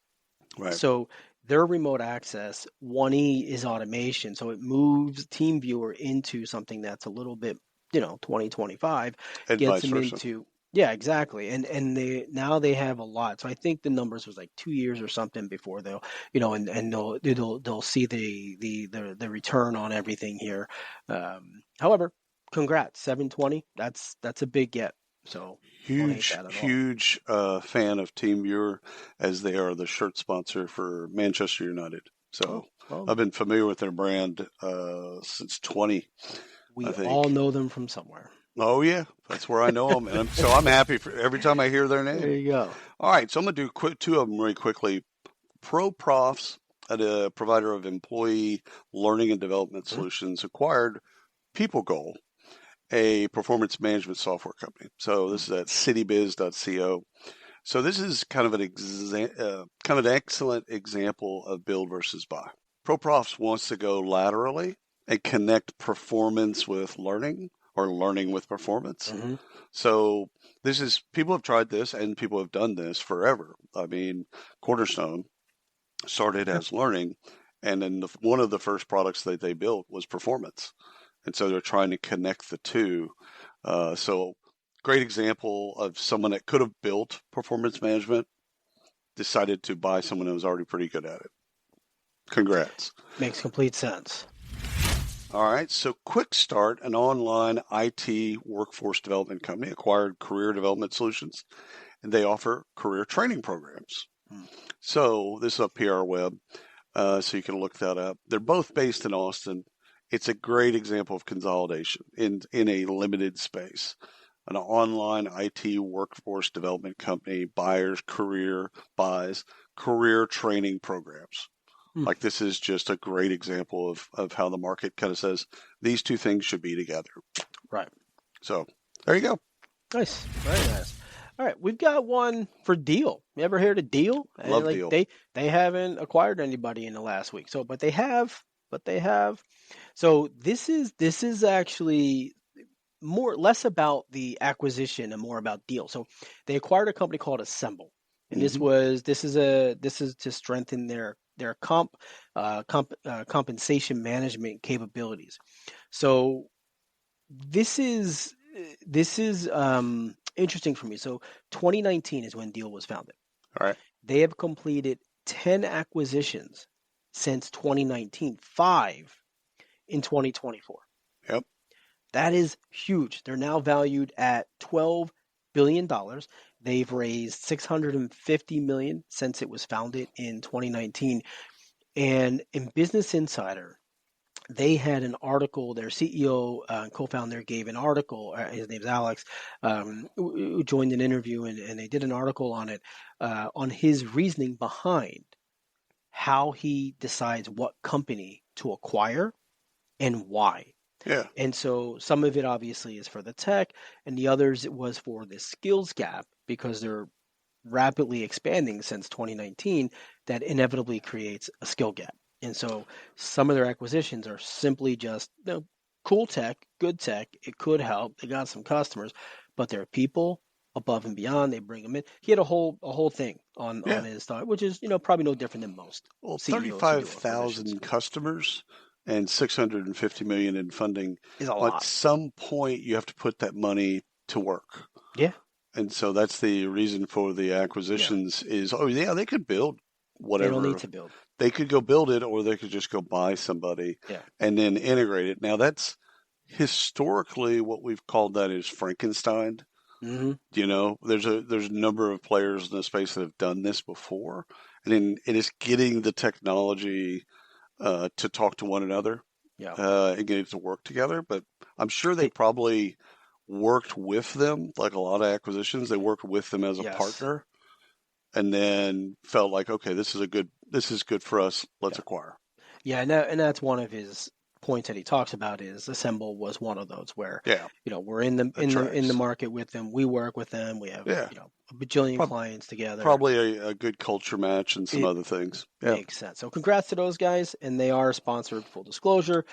Right. So their remote access, 1E is automation. So it moves TeamViewer into something that's a little bit, 2025, And gets vice them versa. into, yeah, exactly. And they have a lot. So I think the numbers was like 2 years or something before they'll, and they'll see the return on everything here. However, congrats, 720. That's a big get. So don't hate that at all. Huge fan of TeamViewer, as they are the shirt sponsor for Manchester United. So I've been familiar with their brand since 20. We I think. all know them from somewhere. Oh yeah, that's where I know them, and so I'm happy for every time I hear their name. There you go. All right, so I'm gonna do two of them really quickly. ProProfs, a provider of employee learning and development solutions, acquired PeopleGoal, a performance management software company. So this is at citybiz.co. So this is kind of an excellent example of build versus buy. ProProfs wants to go laterally and connect performance with learning, or learning with performance. Mm-hmm. So people have tried this and people have done this forever. I mean, Cornerstone started as learning, and then one of the first products that they built was performance. And so they're trying to connect the two. So great example of someone that could have built performance management, decided to buy someone who was already pretty good at it. Congrats. Makes complete sense. All right. So Quick Start, an online IT workforce development company, acquired Career Development Solutions, and they offer career training programs. So this is a PR web, so you can look that up. They're both based in Austin. It's a great example of consolidation in a limited space. An online IT workforce development company buys career training programs. Like, this is just a great example of how the market kind of says these two things should be together. Right. So there you go. Nice. Very nice. All right, we've got one for Deal. You ever heard of Deal? Love Deal. They haven't acquired anybody in the last week. So, but they have. So this is actually less about the acquisition and more about Deal. So they acquired a company called Assemble, and this is to strengthen their compensation management capabilities. So this is interesting for me. So 2019 is when Deal was founded. All right. They have completed 10 acquisitions since 2019, 5 in 2024. Yep. That is huge. They're now valued at $12 billion. They've raised $650 million since it was founded in 2019. And in Business Insider, they had an article, their CEO and co-founder gave an article, his name's Alex, who joined an interview, and they did an article on it, on his reasoning behind how he decides what company to acquire and why. Yeah. And so some of it obviously is for the tech, and the others it was for the skills gap, because they're rapidly expanding since 2019. That inevitably creates a skill gap. And so some of their acquisitions are simply just cool tech, good tech. It could help. They got some customers, but there are people above and beyond. They bring them in. He had a whole thing on his thought, which is probably no different than most. Well, 35,000 customers and $650 million in funding is a lot. At some point, you have to put that money to work. Yeah. And so that's the reason for the acquisitions is, they could build whatever. They don't need to build. They could go build it, or they could just go buy somebody and then integrate it. Now, that's historically what we've called that is Frankenstein. Mm-hmm. There's a number of players in the space that have done this before, and then it is getting the technology to talk to one another and get it to work together. But I'm sure they probably worked with them, like a lot of acquisitions. They worked with them as a partner, and then felt like, okay, this is good for us. Let's acquire. Yeah, and that's one of his points that he talks about is Assemble was one of those where, we're in the market with them. We work with them. We have, a bajillion clients together. Probably a good culture match and some other things. Makes sense. So congrats to those guys. And they are sponsored, full disclosure.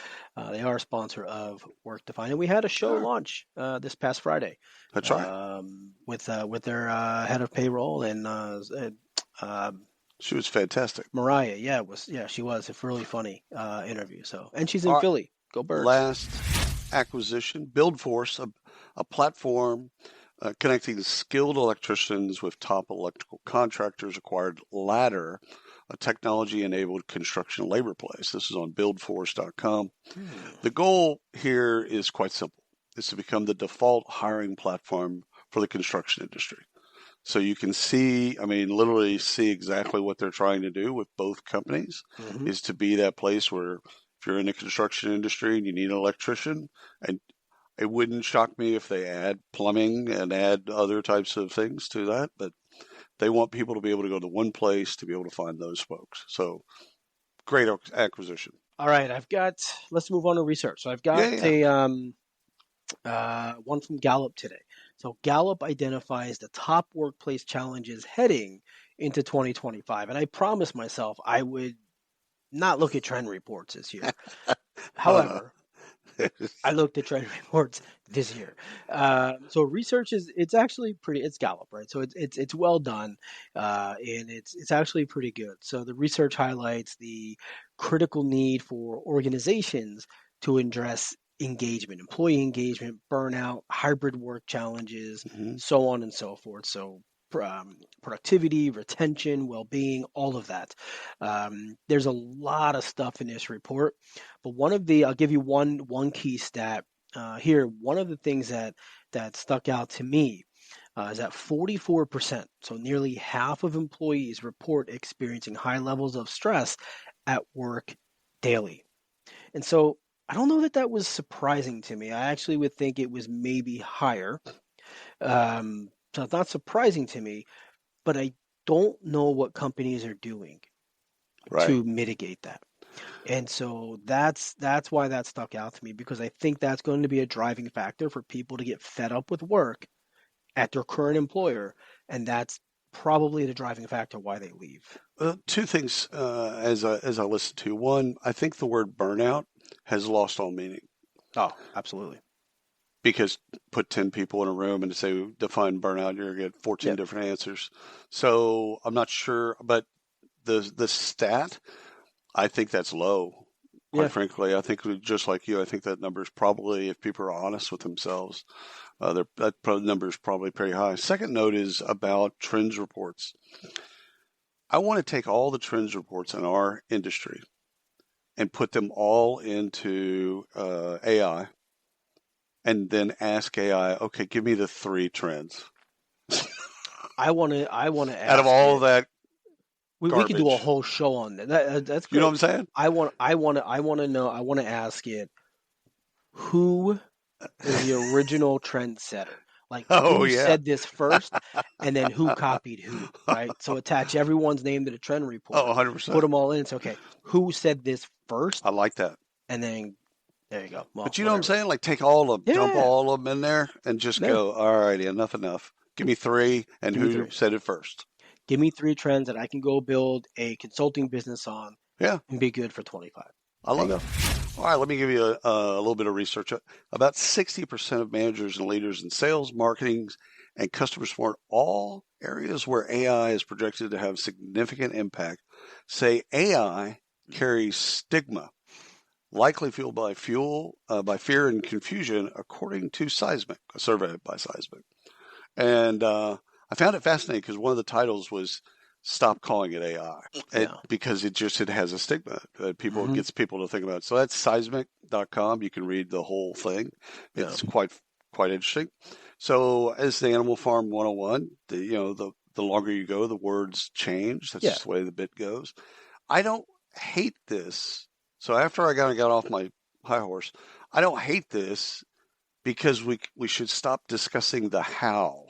They are a sponsor of Work Defining. And we had a show launch this past Friday. That's right. With their head of payroll and she was fantastic. Mariah, she was a really funny interview. So, and she's in Philly. Go Birds. Last acquisition, BuildForce, a platform connecting skilled electricians with top electrical contractors, acquired Ladder, a technology-enabled construction labor place. This is on buildforce.com. The goal here is quite simple. It's to become the default hiring platform for the construction industry. So you can literally see exactly what they're trying to do with both companies, is to be that place where if you're in the construction industry and you need an electrician, and it wouldn't shock me if they add plumbing and add other types of things to that, but they want people to be able to go to one place to be able to find those folks. So great acquisition. All right. Let's move on to research. So I've got one from Gallup today. So Gallup identifies the top workplace challenges heading into 2025. And I promised myself I would not look at trend reports this year. However, I looked at trend reports this year. So research it's actually it's Gallup, right? So it's well done, and it's actually pretty good. So the research highlights the critical need for organizations to address engagement, employee engagement, burnout, hybrid work challenges, so on and so forth. So productivity, retention, well-being, all of that. There's a lot of stuff in this report, but I'll give you one key stat here. One of the things that stuck out to me is that 44%, so nearly half of employees report experiencing high levels of stress at work daily. And so I don't know that was surprising to me. I actually would think it was maybe higher. So it's not surprising to me, but I don't know what companies are doing to mitigate that. And so that's why that stuck out to me, because I think that's going to be a driving factor for people to get fed up with work at their current employer, and that's probably the driving factor why they leave. Two things as I listen to. One, I think the word burnout has lost all meaning. Oh, absolutely. Because put 10 people in a room and say define burnout, you're going to get 14 different answers. So I'm not sure, but the stat, I think that's low. Quite frankly, I think just like you, I think that number is probably, if people are honest with themselves, that number is probably pretty high. Second note is about trends reports. I want to take all the trends reports in our industry and put them all into AI. And then ask AI, okay, give me the 3 trends. I want to ask out of all that. We could do a whole show on that. That's great. You know what I'm saying? I want to know. I want to ask it, who is the original trend setter? Like, who said this first, and then who copied who, right? So attach everyone's name to the trend report. 100%. Put them all in. It's okay. Who said this first? I like that. And then there you go. Well, but you know what I'm saying? Like, take all of them, dump all of them in there, and just go, all righty, enough. Give me 3, and who said it first. Give me 3 trends that I can go build a consulting business on and be good for 25. I love that. All right, let me give you a little bit of research. About 60% of managers and leaders in sales, marketing, and customer support, all areas where AI is projected to have significant impact, say AI carries stigma, likely fueled by fear and confusion, according to Seismic, a survey by Seismic. And I found it fascinating because one of the titles was "Stop Calling It AI," because it has a stigma that gets people to think about it. So that's seismic.com. You can read the whole thing. It's quite interesting. So as the Animal Farm 101, the longer you go, the words change. That's just the way the bit goes. I don't hate this. So after I got off my high horse, I don't hate this because we should stop discussing the how,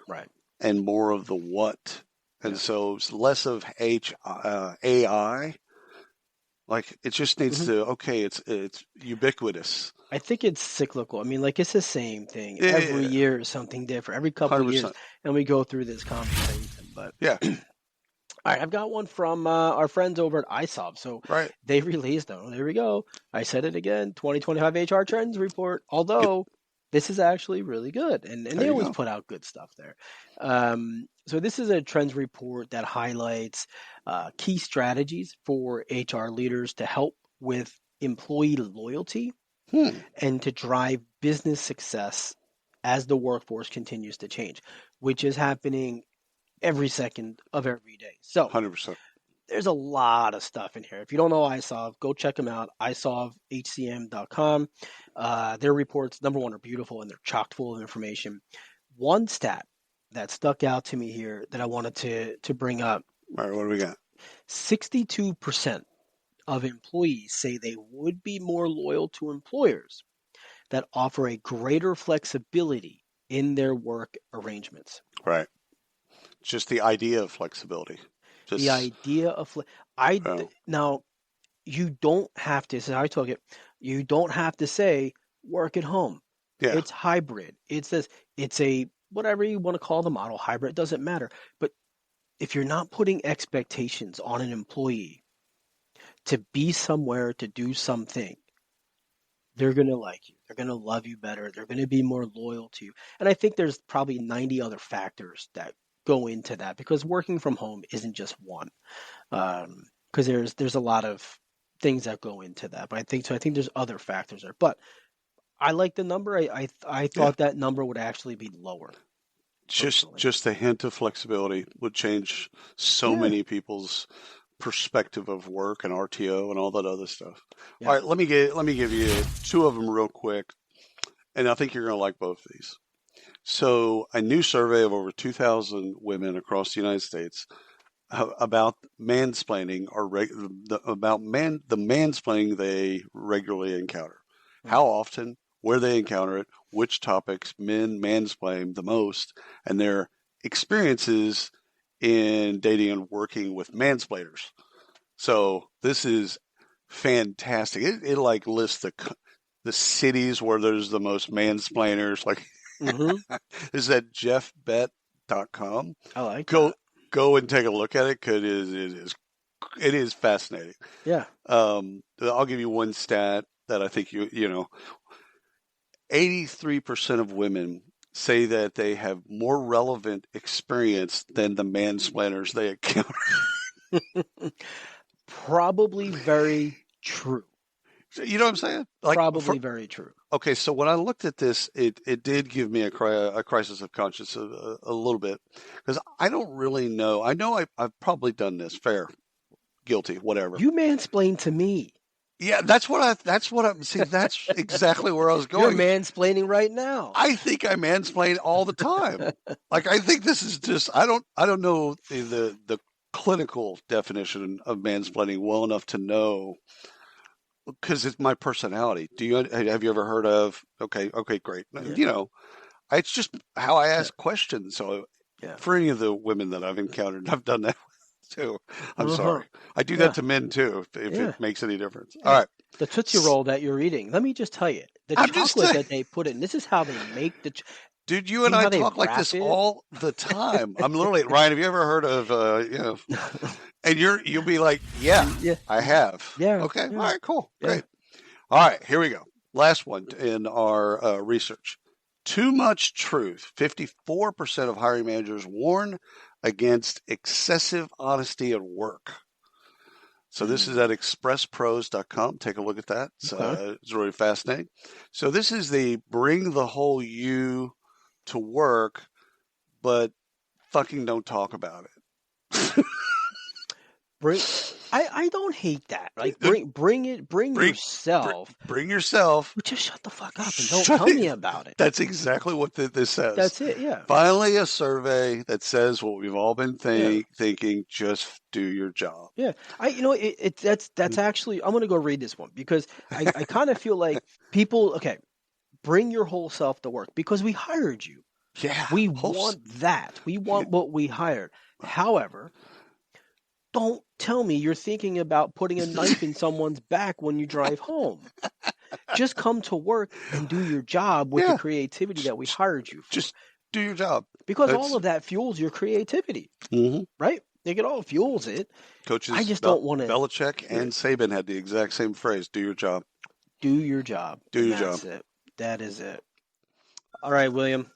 right, and more of the what. And so it's less of AI Like it just needs to. Okay, it's ubiquitous. I think it's cyclical. I mean, like it's the same thing. Every year is something different. Every couple of years, and we go through this conversation. But yeah. All right, I've got one from our friends over at iSolve. So they released them. There we go. I said it again. 2025 HR Trends Report. Although this is actually really good, and they always put out good stuff there. So this is a trends report that highlights key strategies for HR leaders to help with employee loyalty and to drive business success as the workforce continues to change, which is happening every second of every day. So 100%. There's a lot of stuff in here. If you don't know iSolve, go check them out, isolvehcm.com. Their reports, number one, are beautiful and they're chock full of information. One stat that stuck out to me here that I wanted to bring up. All right, what do we got? 62% of employees say they would be more loyal to employers that offer a greater flexibility in their work arrangements. Right. Just the idea of flexibility. The idea of now, you don't have to. This is how I took it. You don't have to say work at home. Yeah. It's hybrid. It's this. It's a whatever you want to call the model. Hybrid, it doesn't matter. But if you're not putting expectations on an employee to be somewhere to do something, they're going to like you. They're going to love you better. They're going to be more loyal to you. And I think there's probably 90 other factors that go into that, because working from home isn't just one, because there's a lot of things that go into that. But I think there's other factors there. But I like the number. I thought that number would actually be lower. Just a hint of flexibility would change so many people's perspective of work and RTO and all that other stuff. Yeah. All right, let me give you two of them real quick, and I think you're going to like both of these. So a new survey of over 2,000 women across the United States about mansplaining the mansplaining they regularly encounter. How often, where they encounter it, which topics men mansplain the most, and their experiences in dating and working with mansplainers. So this is fantastic. It like lists the cities where there's the most mansplainers, like. Is that jeffbett.com? I like go and take a look at it, because it is fascinating. Yeah. I'll give you one stat that I think you know. 83% of women say that they have more relevant experience than the mansplainers they encounter. Probably very true. You know what I'm saying? Probably very true. Okay, so when I looked at this, it did give me a crisis of conscience a little bit, because I don't really know. I know I've probably done this. Fair, guilty, whatever. You mansplained to me. Yeah, that's exactly where I was going. You're mansplaining right now. I think I mansplain all the time. Like, I think this is just, I don't know the clinical definition of mansplaining well enough to know, because it's my personality. Have you ever heard of? Okay, great. Yeah. You know, it's just how I ask questions. So for any of the women that I've encountered, I've done that too. I'm sorry. I do that to men too, if it makes any difference. All right. The Tootsie Roll that you're eating, let me just tell you, the chocolate that they put in, this is how they make the Dude, you and I talk like this all the time. I'm literally, Ryan, have you ever heard of, and you'll be like, yeah, I have. Yeah. Okay. Yeah. All right, cool. Yeah. Great. All right, here we go. Last one in our research. Too much truth. 54% of hiring managers warn against excessive honesty at work. So this is at expresspros.com. Take a look at that. It's really fascinating. So this is the bring the whole you to work, but fucking don't talk about it. I don't hate that. Like bring yourself. Bring yourself. But just shut the fuck up and don't tell me about it. That's exactly what this says. That's it. Yeah. Finally, a survey that says what we've all been thinking. Just do your job. Yeah. That's actually, I'm going to go read this one, because I kind of feel like people. Okay, bring your whole self to work, because we hired you. Yeah. We want that. We want what we hired. However, don't tell me you're thinking about putting a knife in someone's back when you drive home. Just come to work and do your job with the creativity that we hired you for. Just do your job. Because all of that fuels your creativity, right? It all fuels it. Coaches, I just don't want to. Belichick and Saban had the exact same phrase: "Do your job." Do your job. Do your job. That's it. That is it. All right, William.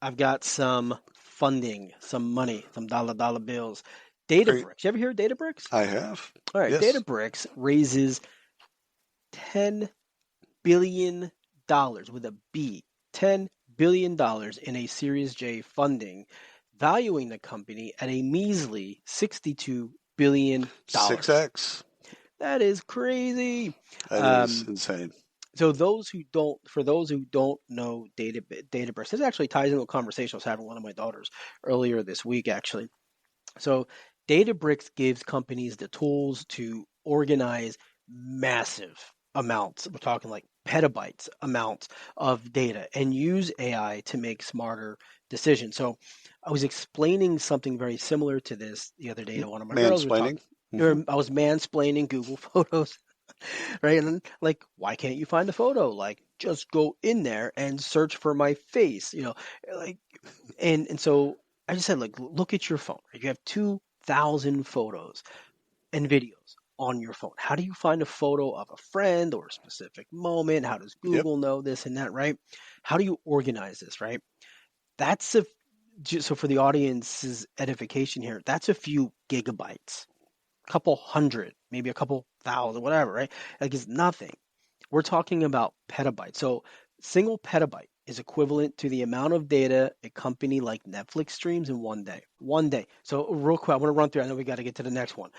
I've got some funding, some money, some dollar bills. Databricks. You ever hear of Databricks? I have. All right. Yes. Databricks raises $10 billion with a B. $10 billion in a Series J funding, valuing the company at a measly $62 billion. 6x. That is crazy. That is insane. So for those who don't know Databricks, this actually ties into a conversation I was having with one of my daughters earlier this week, actually. So Databricks gives companies the tools to organize massive amounts. We're talking like petabytes amounts of data and use AI to make smarter decisions. So I was explaining something very similar to this the other day to one of my girls. I was mansplaining Google Photos. Right. And like, why can't you find the photo? Like, just go in there and search for my face, like, and so I just said, like, look at your phone. You have 2,000 photos and videos on your phone. How do you find a photo of a friend or a specific moment? How does Google know this and that, right? How do you organize this, right? So for the audience's edification here, that's a few gigabytes. Couple hundred, maybe a couple thousand, whatever, right? Like, it's nothing. We're talking about petabytes. So single petabyte is equivalent to the amount of data a company like Netflix streams in one day. So real quick, I want to run through. I know we got to get to the next one.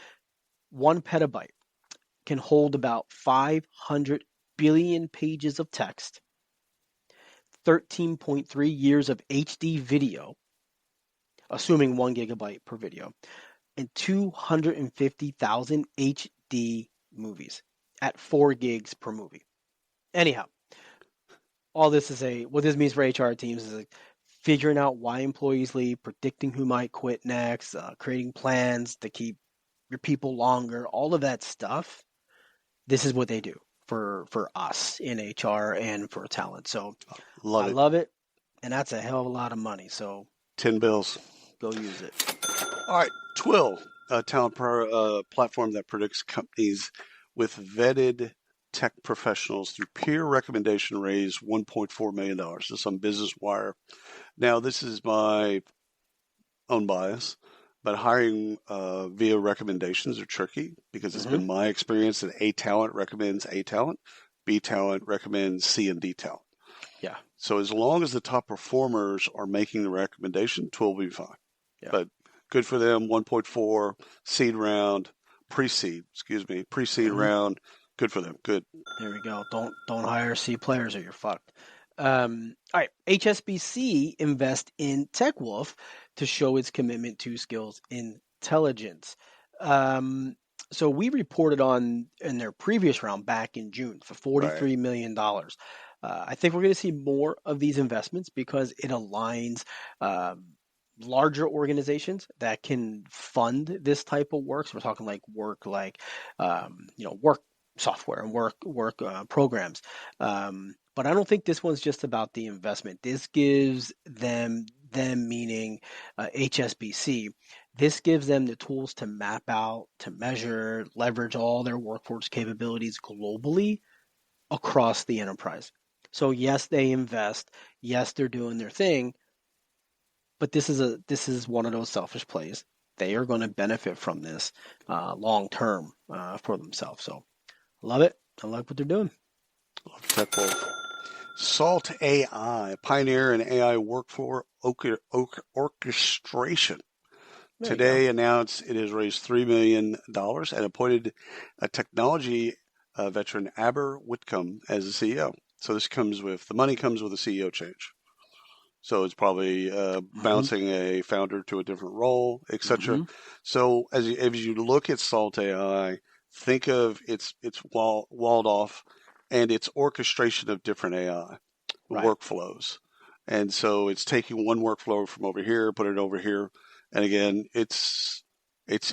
1 petabyte can hold about 500 billion pages of text, 13.3 years of HD video, assuming 1 gigabyte per video, and 250,000 HD movies at 4 gigs per movie. Anyhow, all this is what this means for HR teams is like figuring out why employees leave, predicting who might quit next, creating plans to keep your people longer, all of that stuff. This is what they do for us in HR and for talent. So I love it. And that's a hell of a lot of money. So 10 bills. Go use it. All right. Twill, a talent platform that predicts companies with vetted tech professionals through peer recommendation, raised $1.4 million. This is on Business Wire. Now, this is my own bias, but hiring via recommendations are tricky because it's been my experience that A talent recommends A talent, B talent recommends C and D talent. Yeah. So as long as the top performers are making the recommendation, Twill will be fine. Yeah. But good for them. 1.4 seed round, pre-seed round. Good for them. Good. There we go. Don't hire C players or you're fucked. All right. HSBC invest in TechWolf to show its commitment to skills intelligence. So we reported on in their previous round back in June for $43 million. I think we're going to see more of these investments because it aligns larger organizations that can fund this type of work. So we're talking like work software and work programs. But I don't think this one's just about the investment. This gives them meaning HSBC. This gives them the tools to map out, to measure, leverage all their workforce capabilities globally across the enterprise. So yes, they invest. Yes, they're doing their thing. But this is one of those selfish plays. They are going to benefit from this long term for themselves. So love it. I like what they're doing. Love TechWolf. Salt AI, pioneer in AI workflow orchestration. Today announced it has raised $3 million and appointed a technology veteran, Aber Whitcomb, as the CEO. So the money comes with a CEO change. So it's probably bouncing a founder to a different role, etc. So as you look at Salt AI, think of it's walled off, and it's orchestration of different AI workflows. And so it's taking one workflow from over here, put it over here, and again, it's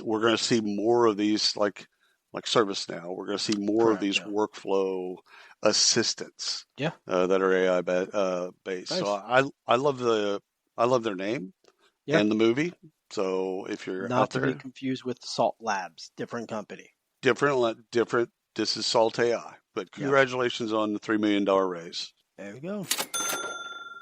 we're going to see more of these like ServiceNow. We're going to see more of these workflow assistants that are AI based. Nice. So I love their name and the movie. So if you're not out to there, be confused with Salt Labs, different company. Different. This is Salt AI. But congratulations on the $3 million raise. There we go.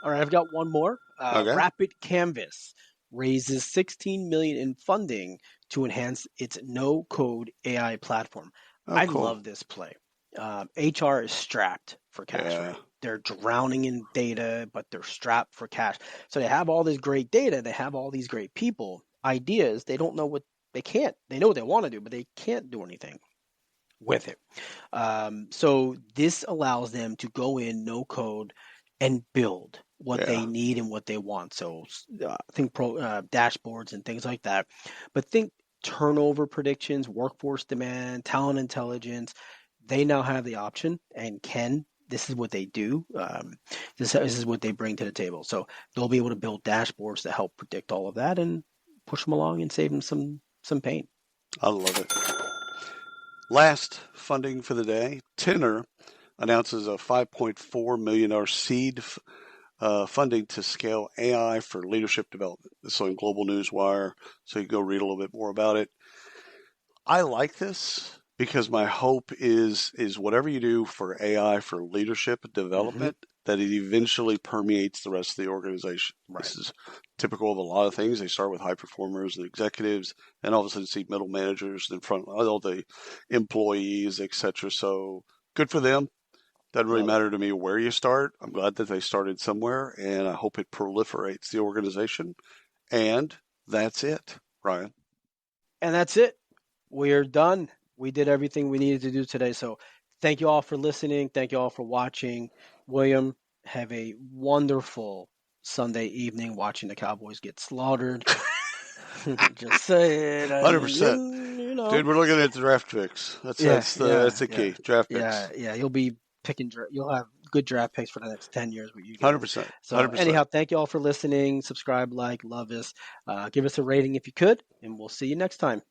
All right, I've got one more. Rapid Canvas raises $16 million in funding to enhance its no-code AI platform. I love this play. HR is strapped for cash, right? They're drowning in data, but they're strapped for cash. So they have all this great data. They have all these great people, ideas. They don't know what they can't. They know what they want to do, but they can't do anything with it. So this allows them to go in, no code, and build what they need and what they want. So think dashboards and things like that. But think turnover predictions, workforce demand, talent intelligence. They now have the option and can. This is what they do. This is what they bring to the table. So they'll be able to build dashboards to help predict all of that and push them along and save them some pain. I love it. Last funding for the day, Tenor announces a $5.4 million seed funding to scale AI for leadership development. This is on Global Newswire, so you can go read a little bit more about it. I like this because my hope is whatever you do for AI for leadership development, that it eventually permeates the rest of the organization. Right. This is typical of a lot of things. They start with high performers and executives, and all of a sudden see middle managers in front of all the employees, etc. So good for them. Doesn't really matter to me where you start. I'm glad that they started somewhere, and I hope it proliferates the organization. And that's it, Ryan. And that's it. We're done. We did everything we needed to do today. So thank you all for listening. Thank you all for watching. William, have a wonderful Sunday evening watching the Cowboys get slaughtered. Just saying. 100%. You know. Dude, we're looking at the draft picks. That's the key. Draft picks. Yeah. You'll be picking. You'll have good draft picks for the next 10 years with you. 100%. So anyhow, thank you all for listening. Subscribe, like, love us. Give us a rating if you could, and we'll see you next time.